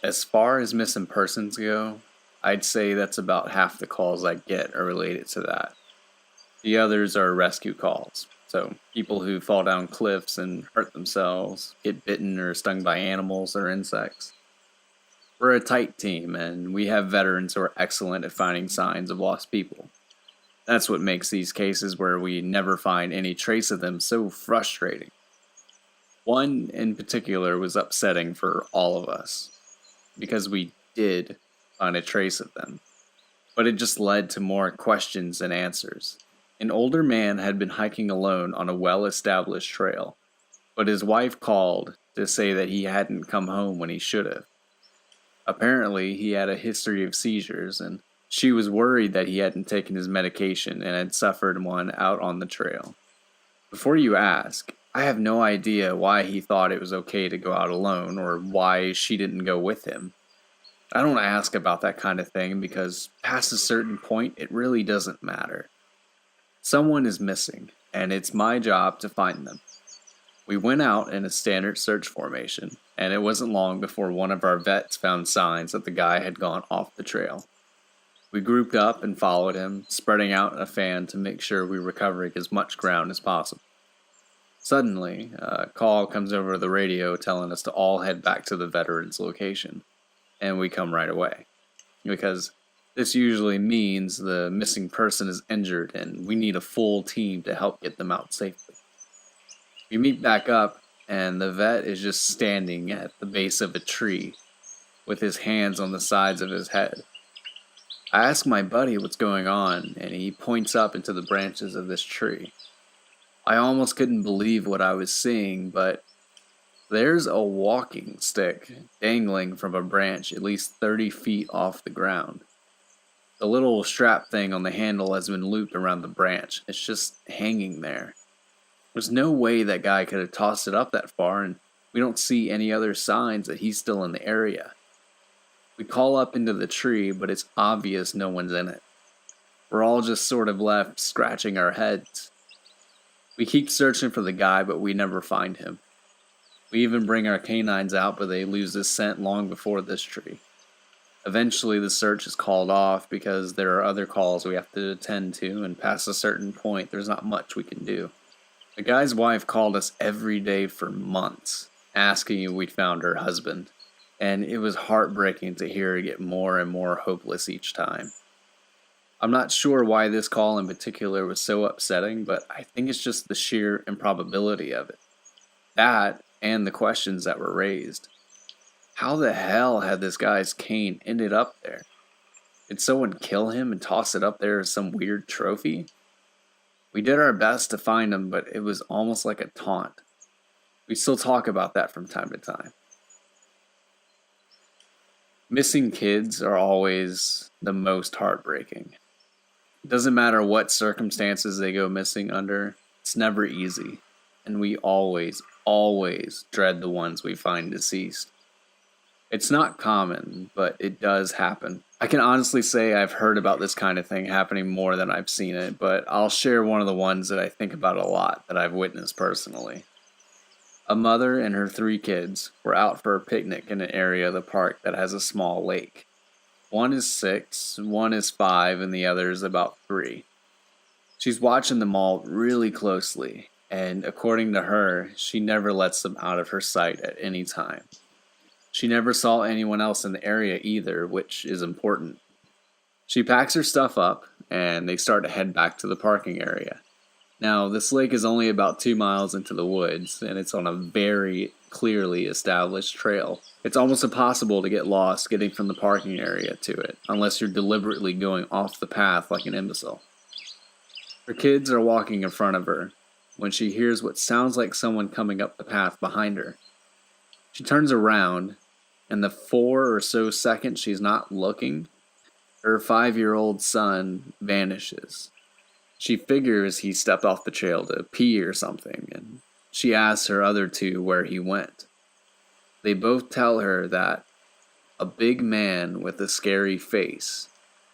As far as missing persons go, I'd say that's about half the calls I get are related to that. The others are rescue calls. So, people who fall down cliffs and hurt themselves, get bitten or stung by animals or insects. We're a tight team, and we have veterans who are excellent at finding signs of lost people. That's what makes these cases where we never find any trace of them so frustrating. One in particular was upsetting for all of us, because we did find a trace of them, but it just led to more questions than answers. An older man had been hiking alone on a well established trail, but his wife called to say that he hadn't come home when he should have. Apparently, he had a history of seizures, and she was worried that he hadn't taken his medication and had suffered one out on the trail. Before you ask, I have no idea why he thought it was okay to go out alone or why she didn't go with him. I don't ask about that kind of thing because past a certain point, it really doesn't matter. Someone is missing, and it's my job to find them. We went out in a standard search formation, and it wasn't long before one of our vets found signs that the guy had gone off the trail. We grouped up and followed him, spreading out in a fan to make sure we were covering as much ground as possible. Suddenly, a call comes over the radio telling us to all head back to the veteran's location, and we come right away. Because this usually means the missing person is injured and we need a full team to help get them out safely. We meet back up, and the vet is just standing at the base of a tree with his hands on the sides of his head. I ask my buddy what's going on, and he points up into the branches of this tree. I almost couldn't believe what I was seeing, but there's a walking stick dangling from a branch at least 30 feet off the ground. The little strap thing on the handle has been looped around the branch. It's just hanging there. There's no way that guy could have tossed it up that far, and we don't see any other signs that he's still in the area. We call up into the tree, but it's obvious no one's in it. We're all just sort of left scratching our heads. We keep searching for the guy, but we never find him. We even bring our canines out, but they lose the scent long before this tree. Eventually, the search is called off because there are other calls we have to attend to, and past a certain point, there's not much we can do. The guy's wife called us every day for months, asking if we'd found her husband, and it was heartbreaking to hear her get more and more hopeless each time. I'm not sure why this call in particular was so upsetting, but I think it's just the sheer improbability of it. That, and the questions that were raised. How the hell had this guy's cane ended up there? Did someone kill him and toss it up there as some weird trophy? We did our best to find him, but it was almost like a taunt. We still talk about that from time to time. Missing kids are always the most heartbreaking. It doesn't matter what circumstances they go missing under, it's never easy, and we always dread the ones we find deceased. It's not common, but it does happen. I can honestly say I've heard about this kind of thing happening more than I've seen it, but I'll share one of the ones that I think about a lot that I've witnessed personally. A mother and her 3 kids were out for a picnic in an area of the park that has a small lake. One is 6, one is 5, and the other is about 3. She's watching them all really closely, and according to her, she never lets them out of her sight at any time. She never saw anyone else in the area either, which is important. She packs her stuff up, and they start to head back to the parking area. Now, this lake is only about 2 miles into the woods, and it's on a very clearly established trail. It's almost impossible to get lost getting from the parking area to it, unless you're deliberately going off the path like an imbecile. Her kids are walking in front of her, when she hears what sounds like someone coming up the path behind her. She turns around, and the 4 or so seconds she's not looking, her 5-year-old son vanishes. She figures he stepped off the trail to pee or something, and she asks her other 2 where he went. They both tell her that a big man with a scary face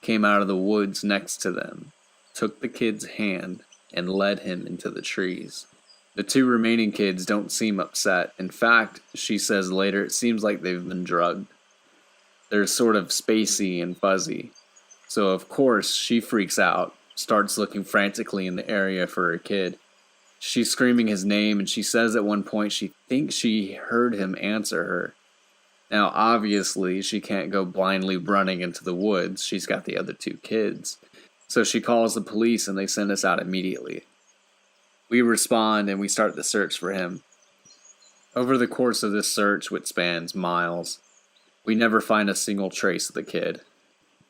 came out of the woods next to them, took the kid's hand, and led him into the trees. The 2 remaining kids don't seem upset. In fact, she says later it seems like they've been drugged. They're sort of spacey and fuzzy. So, of course, she freaks out, starts looking frantically in the area for her kid. She's screaming his name, and she says at one point she thinks she heard him answer her. Now, obviously, she can't go blindly running into the woods. She's got the other two kids. So she calls the police, and they send us out immediately. We respond, and we start the search for him. Over the course of this search, which spans miles, we never find a single trace of the kid.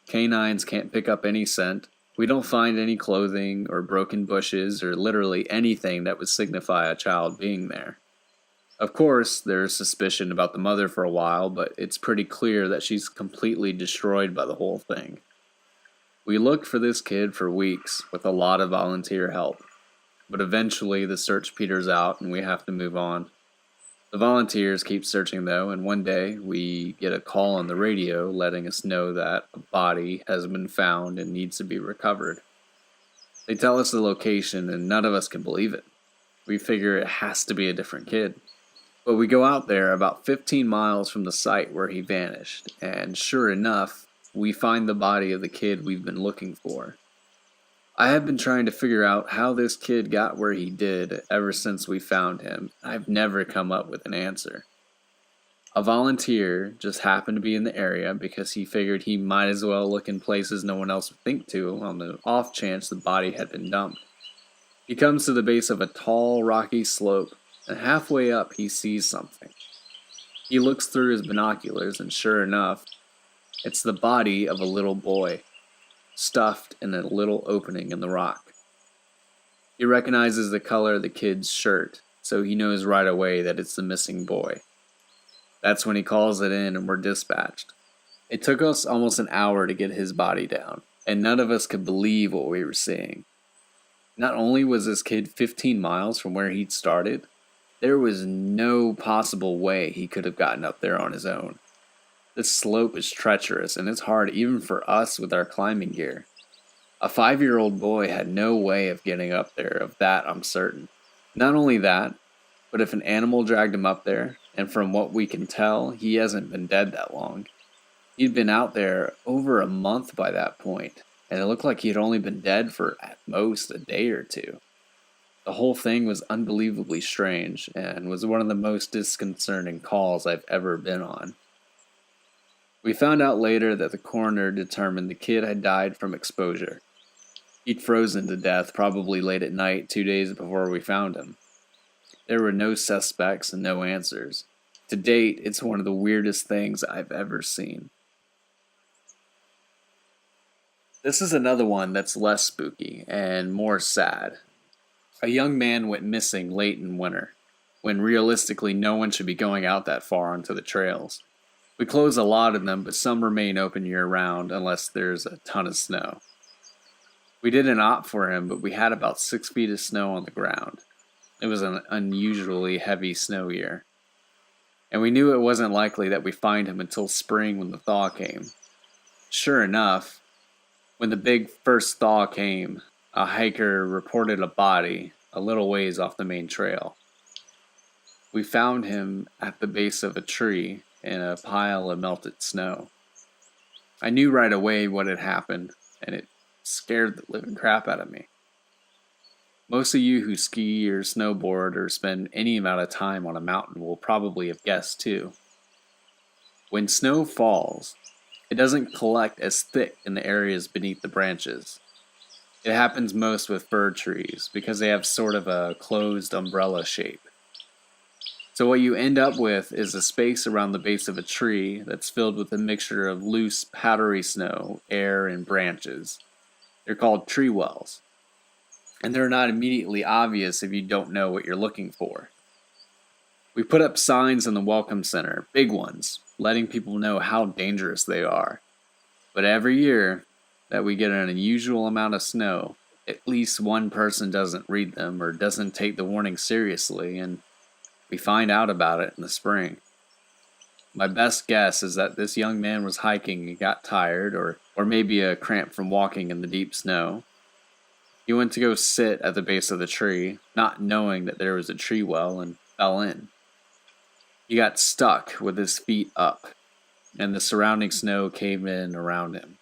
Canines can't pick up any scent. We don't find any clothing or broken bushes or literally anything that would signify a child being there. Of course, there's suspicion about the mother for a while, but it's pretty clear that she's completely destroyed by the whole thing. We looked for this kid for weeks with a lot of volunteer help, but eventually the search peters out and we have to move on. The volunteers keep searching though, and one day we get a call on the radio letting us know that a body has been found and needs to be recovered. They tell us the location and none of us can believe it. We figure it has to be a different kid. But we go out there about 15 miles from the site where he vanished, and sure enough, we find the body of the kid we've been looking for. I have been trying to figure out how this kid got where he did ever since we found him. I've never come up with an answer. A volunteer just happened to be in the area because he figured he might as well look in places no one else would think to on the off chance the body had been dumped. He comes to the base of a tall, rocky slope, and halfway up he sees something. He looks through his binoculars, and sure enough, it's the body of a little boy, stuffed in a little opening in the rock. He recognizes the color of the kid's shirt, so he knows right away that it's the missing boy. That's when he calls it in and we're dispatched. It took us almost an hour to get his body down, and none of us could believe what we were seeing. Not only was this kid 15 miles from where he'd started, there was no possible way he could have gotten up there on his own. This slope is treacherous, and it's hard even for us with our climbing gear. A 5-year-old boy had no way of getting up there, of that I'm certain. Not only that, but if an animal dragged him up there, and from what we can tell, he hasn't been dead that long. He'd been out there over a month by that point, and it looked like he'd only been dead for at most a day or two. The whole thing was unbelievably strange, and was one of the most disconcerting calls I've ever been on. We found out later that the coroner determined the kid had died from exposure. He'd frozen to death probably late at night 2 days before we found him. There were no suspects and no answers. To date, it's one of the weirdest things I've ever seen. This is another one that's less spooky and more sad. A young man went missing late in winter, when realistically no one should be going out that far onto the trails. We close a lot of them, but some remain open year-round unless there's a ton of snow. We didn't opt for him, but we had about 6 feet of snow on the ground. It was an unusually heavy snow year. And we knew it wasn't likely that we'd find him until spring when the thaw came. Sure enough, when the big first thaw came, a hiker reported a body a little ways off the main trail. We found him at the base of a tree in a pile of melted snow. I knew right away what had happened, and it scared the living crap out of me. Most of you who ski or snowboard or spend any amount of time on a mountain will probably have guessed too. When snow falls, it doesn't collect as thick in the areas beneath the branches. It happens most with fir trees because they have sort of a closed umbrella shape. So what you end up with is a space around the base of a tree that's filled with a mixture of loose, powdery snow, air, and branches. They're called tree wells. And they're not immediately obvious if you don't know what you're looking for. We put up signs in the Welcome Center, big ones, letting people know how dangerous they are. But every year that we get an unusual amount of snow, at least one person doesn't read them or doesn't take the warning seriously, and we find out about it in the spring. My best guess is that this young man was hiking and got tired, or maybe a cramp from walking in the deep snow. He went to go sit at the base of the tree, not knowing that there was a tree well, and fell in. He got stuck with his feet up. and the surrounding snow caved in around him.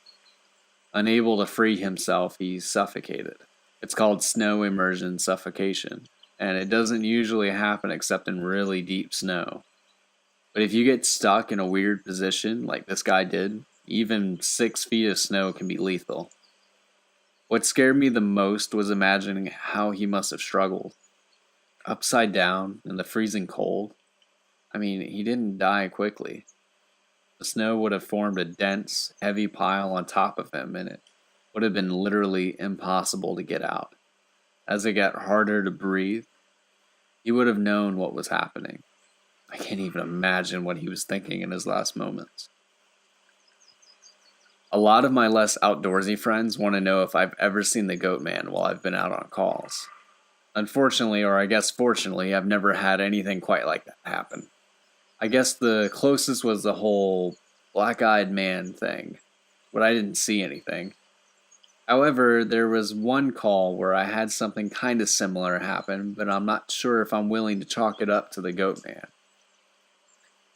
Unable to free himself, he suffocated. It's called snow immersion suffocation, and it doesn't usually happen except in really deep snow. But if you get stuck in a weird position like this guy did, even 6 feet of snow can be lethal. What scared me the most was imagining how he must have struggled. Upside down in the freezing cold. I mean, he didn't die quickly. The snow would have formed a dense, heavy pile on top of him, and it would have been literally impossible to get out. As it got harder to breathe, he would have known what was happening. I can't even imagine what he was thinking in his last moments. A lot of my less outdoorsy friends want to know if I've ever seen the Goatman while I've been out on calls. Unfortunately, or I guess fortunately, I've never had anything quite like that happen. I guess the closest was the whole black-eyed man thing, but I didn't see anything. However, there was one call where I had something kind of similar happen, but I'm not sure if I'm willing to chalk it up to the Goatman.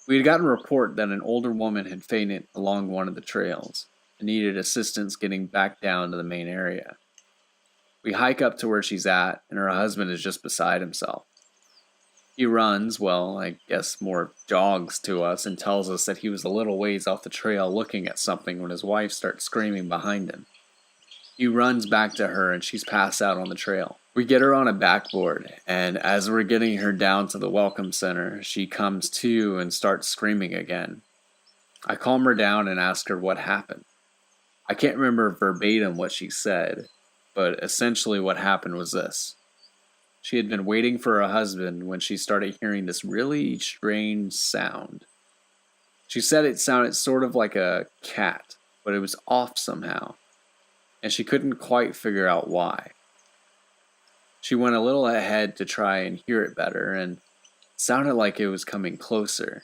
We had gotten a report that an older woman had fainted along one of the trails and needed assistance getting back down to the main area. We hike up to where she's at, and her husband is just beside himself. He runs, well, I guess more jogs to us and tells us that he was a little ways off the trail looking at something when his wife starts screaming behind him. He runs back to her and she's passed out on the trail. We get her on a backboard, and as we're getting her down to the welcome center, she comes to and starts screaming again. I calm her down and ask her what happened. I can't remember verbatim what she said, but essentially what happened was this. She had been waiting for her husband when she started hearing this really strange sound. She said it sounded sort of like a cat, but it was off somehow, and she couldn't quite figure out why. She went a little ahead to try and hear it better, and it sounded like it was coming closer.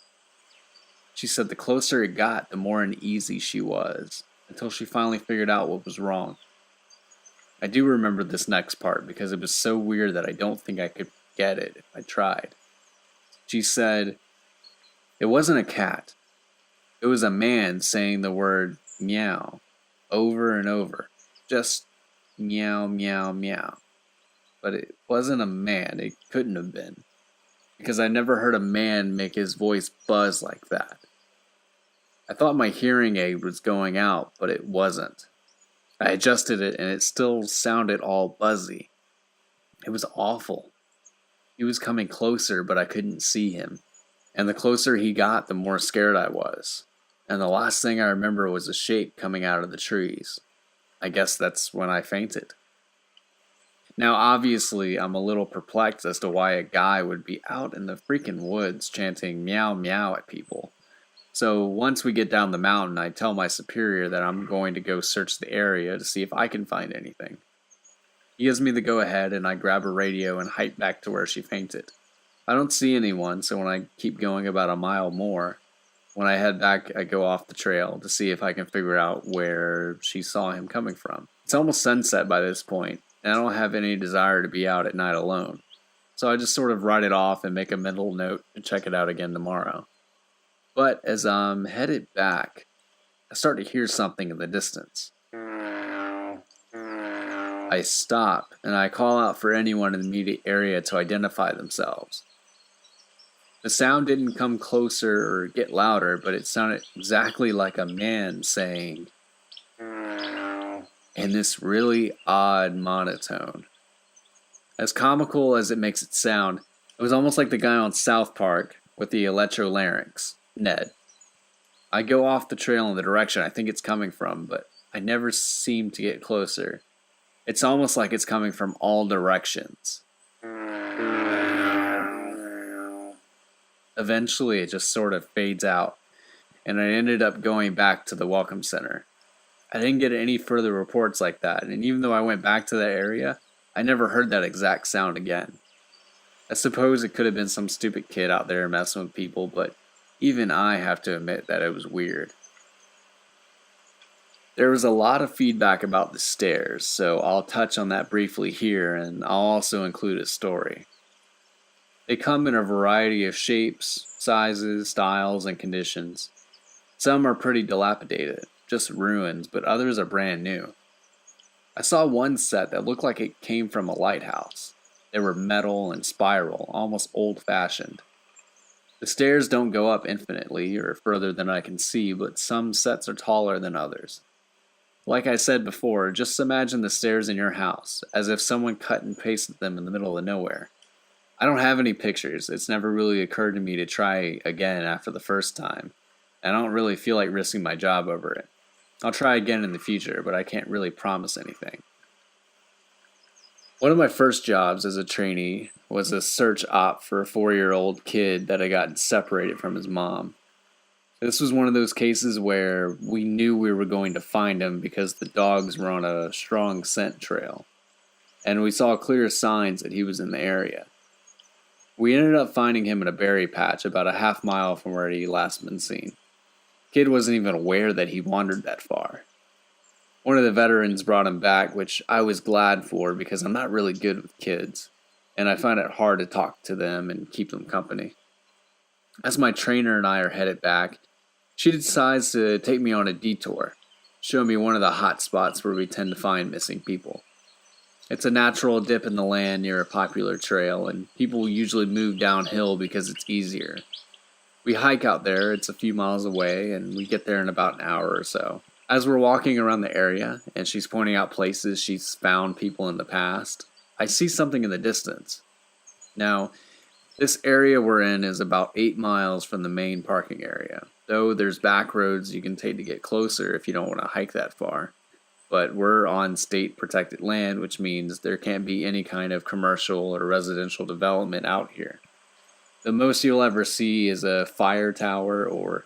She said the closer it got, the more uneasy she was, until she finally figured out what was wrong. I do remember this next part because it was so weird that I don't think I could get it if I tried. She said, it wasn't a cat. It was a man saying the word meow over and over. Just meow, meow, meow. But it wasn't a man. It couldn't have been. Because I never heard a man make his voice buzz like that. I thought my hearing aid was going out, but it wasn't. I adjusted it and it still sounded all buzzy. It was awful. He was coming closer, but I couldn't see him. And the closer he got, the more scared I was. And the last thing I remember was a shape coming out of the trees. I guess that's when I fainted. Now, obviously, I'm a little perplexed as to why a guy would be out in the freaking woods chanting meow meow at people. So once we get down the mountain, I tell my superior that I'm going to go search the area to see if I can find anything. He gives me the go-ahead, and I grab a radio and hike back to where she fainted. I don't see anyone, so when I keep going about a mile more, when I head back, I go off the trail to see if I can figure out where she saw him coming from. It's almost sunset by this point, and I don't have any desire to be out at night alone. So I just sort of write it off and make a mental note to check it out again tomorrow. But as I'm headed back, I start to hear something in the distance. I stop, and I call out for anyone in the immediate area to identify themselves. The sound didn't come closer or get louder, but it sounded exactly like a man saying, in this really odd monotone. As comical as it makes it sound, it was almost like the guy on South Park with the electrolarynx, Ned. I go off the trail in the direction I think it's coming from, but I never seem to get closer. It's almost like it's coming from all directions. Eventually, it just sort of fades out, and I ended up going back to the Welcome Center. I didn't get any further reports like that, and even though I went back to that area, I never heard that exact sound again. I suppose it could have been some stupid kid out there messing with people, but even I have to admit that it was weird. There was a lot of feedback about the stairs, so I'll touch on that briefly here, and I'll also include a story. They come in a variety of shapes, sizes, styles, and conditions. Some are pretty dilapidated, just ruins, but others are brand new. I saw one set that looked like it came from a lighthouse. They were metal and spiral, almost old-fashioned. The stairs don't go up infinitely or further than I can see, but some sets are taller than others. Like I said before, just imagine the stairs in your house, as if someone cut and pasted them in the middle of nowhere. I don't have any pictures. It's never really occurred to me to try again after the first time. I don't really feel like risking my job over it. I'll try again in the future, but I can't really promise anything. One of my first jobs as a trainee was a search op for a 4-year-old kid that had gotten separated from his mom. This was one of those cases where we knew we were going to find him because the dogs were on a strong scent trail, and we saw clear signs that he was in the area. We ended up finding him in a berry patch about a half mile from where he last been seen. Kid wasn't even aware that he wandered that far. One of the veterans brought him back, which I was glad for because I'm not really good with kids, and I find it hard to talk to them and keep them company. As my trainer and I are headed back, she decides to take me on a detour, show me one of the hot spots where we tend to find missing people. It's a natural dip in the land near a popular trail, and people usually move downhill because it's easier. We hike out there, it's a few miles away, and we get there in about an hour or so. As we're walking around the area, and she's pointing out places she's found people in the past, I see something in the distance. Now, this area we're in is about 8 miles from the main parking area, though there's back roads you can take to get closer if you don't want to hike that far. But we're on state protected land, which means there can't be any kind of commercial or residential development out here. The most you'll ever see is a fire tower or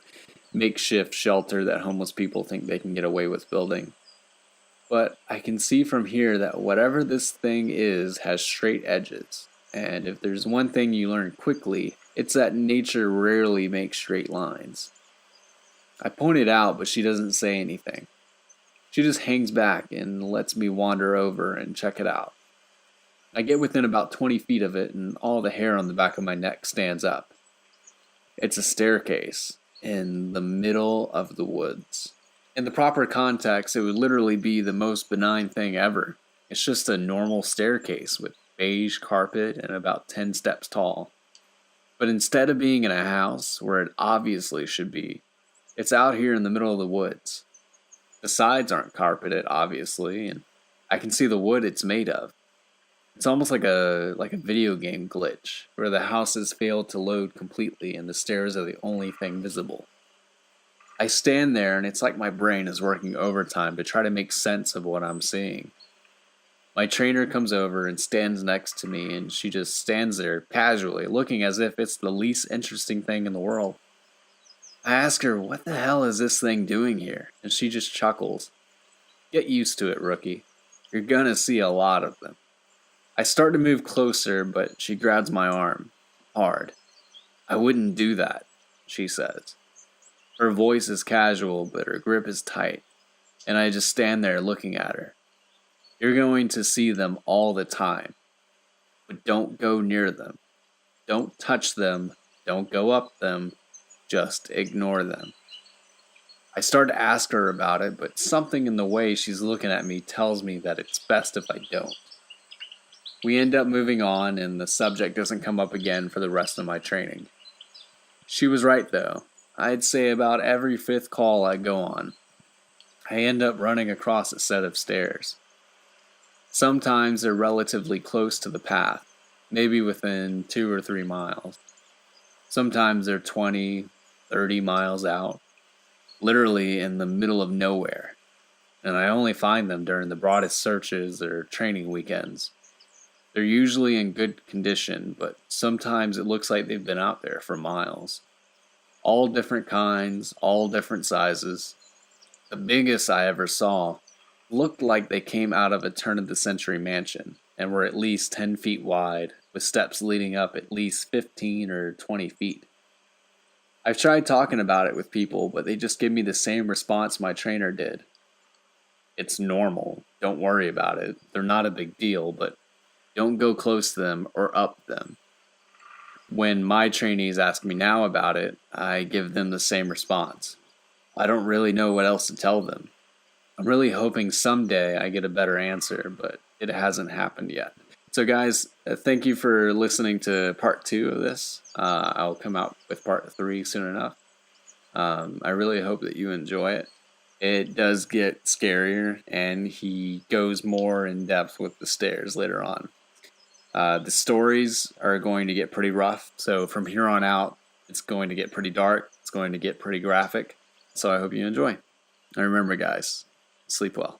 makeshift shelter that homeless people think they can get away with building. But I can see from here that whatever this thing is has straight edges, and if there's one thing you learn quickly, it's that nature rarely makes straight lines. I point it out, but she doesn't say anything. She just hangs back and lets me wander over and check it out. I get within about 20 feet of it, and all the hair on the back of my neck stands up. It's a staircase in the middle of the woods. In the proper context, it would literally be the most benign thing ever. It's just a normal staircase with beige carpet and about 10 steps tall. But instead of being in a house where it obviously should be, it's out here in the middle of the woods. The sides aren't carpeted, obviously, and I can see the wood it's made of. It's almost like a video game glitch, where the houses fail to load completely and the stairs are the only thing visible. I stand there and it's like my brain is working overtime to try to make sense of what I'm seeing. My trainer comes over and stands next to me, and she just stands there casually, looking as if it's the least interesting thing in the world. I ask her, "What the hell is this thing doing here?" And she just chuckles. "Get used to it, rookie. You're gonna see a lot of them." I start to move closer, but she grabs my arm, hard. "I wouldn't do that," she says. Her voice is casual, but her grip is tight, and I just stand there looking at her. "You're going to see them all the time, but don't go near them. Don't touch them, don't go up them, just ignore them." I start to ask her about it, but something in the way she's looking at me tells me that it's best if I don't. We end up moving on, and the subject doesn't come up again for the rest of my training. She was right, though. I'd say about every 5th call I go on, I end up running across a set of stairs. Sometimes they're relatively close to the path, maybe within 2 or 3 miles. Sometimes they're 20, 30 miles out, literally in the middle of nowhere, and I only find them during the broadest searches or training weekends. They're usually in good condition, but sometimes it looks like they've been out there for miles. All different kinds, all different sizes. The biggest I ever saw looked like they came out of a turn-of-the-century mansion and were at least 10 feet wide, with steps leading up at least 15 or 20 feet. I've tried talking about it with people, but they just give me the same response my trainer did. "It's normal. Don't worry about it. They're not a big deal, but don't go close to them or up them." When my trainees ask me now about it, I give them the same response. I don't really know what else to tell them. I'm really hoping someday I get a better answer, but it hasn't happened yet. So, guys, thank you for listening to part 2 of this. I'll come out with part 3 soon enough. I really hope that you enjoy it. It does get scarier, and he goes more in depth with the stairs later on. The stories are going to get pretty rough, so from here on out, it's going to get pretty dark. It's going to get pretty graphic. So I hope you enjoy. And remember, guys, sleep well.